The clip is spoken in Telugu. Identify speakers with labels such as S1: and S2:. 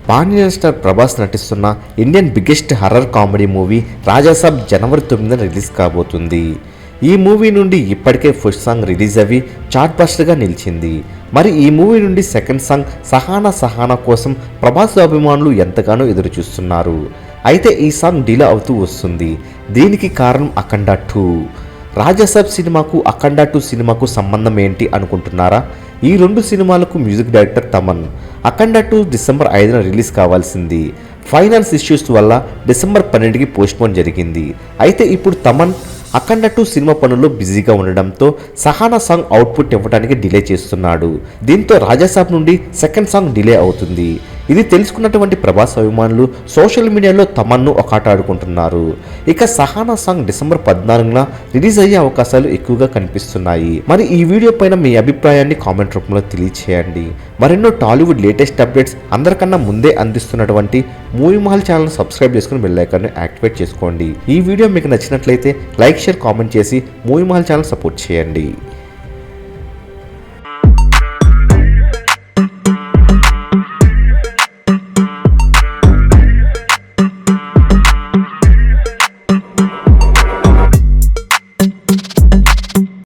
S1: పాన్ ఇండియన్ స్టార్ ప్రభాస్ నటిస్తున్న Indian biggest horror comedy movie Rajasaab జనవరి 9న రిలీజ్ కాబోతుంది. ఈ మూవీ నుండి ఇప్పటికే ఫస్ట్ సాంగ్ రిలీజ్ అవి చార్ట్ బస్టర్గా నిలిచింది. మరి ఈ మూవీ నుండి సెకండ్ సాంగ్ సహానా కోసం ప్రభాస్ అభిమానులు ఎంతగానో ఎదురు చూస్తున్నారు. అయితే ఈ సాంగ్ డిలే అవుతూ వస్తుంది. దీనికి కారణం అఖండ 2. రాజాసాబ్ సినిమాకు అఖండ 2 సినిమాకు సంబంధం ఏంటి అనుకుంటున్నారా? ఈ రెండు సినిమాలకు మ్యూజిక్ డైరెక్టర్ తమన్. అఖండ 2 డిసెంబర్ 5న రిలీజ్ కావాల్సింది. ఫైనాన్స్ ఇష్యూస్ వల్ల డిసెంబర్ 12కి పోస్ట్పోన్ జరిగింది. అయితే ఇప్పుడు తమన్ అఖండ 2 సినిమా పనుల్లో బిజీగా ఉండడంతో సహానా సాంగ్ అవుట్పుట్ ఇవ్వడానికి డిలే చేస్తున్నాడు. దీంతో రాజాసాబ్ నుండి సెకండ్ సాంగ్ డిలే అవుతుంది. ఇది తెలుసుకున్నటువంటి ప్రభాస్ అభిమానులు సోషల్ మీడియాలో తమన్ను ఆడుకుంటున్నారు. ఇక సహానా సాంగ్ డిసెంబర్ 14న రిలీజ్ అయ్యే అవకాశాలు ఎక్కువగా కనిపిస్తున్నాయి. మరి ఈ వీడియో పైన మీ అభిప్రాయాన్ని కామెంట్ రూపంలో తెలియచేయండి. మరెన్నో టాలీవుడ్ లేటెస్ట్ అప్డేట్స్ అందరికన్నా ముందే అందిస్తున్నటువంటి మూవీ మహల్ ఛానల్ సబ్స్క్రైబ్ చేసుకుని బెల్ ఐకాన్ని యాక్టివేట్ చేసుకోండి. ఈ వీడియో మీకు నచ్చినట్లయితే లైక్, షేర్, కామెంట్ చేసి మూవీ మహల్ ఛానల్ సపోర్ట్ చేయండి.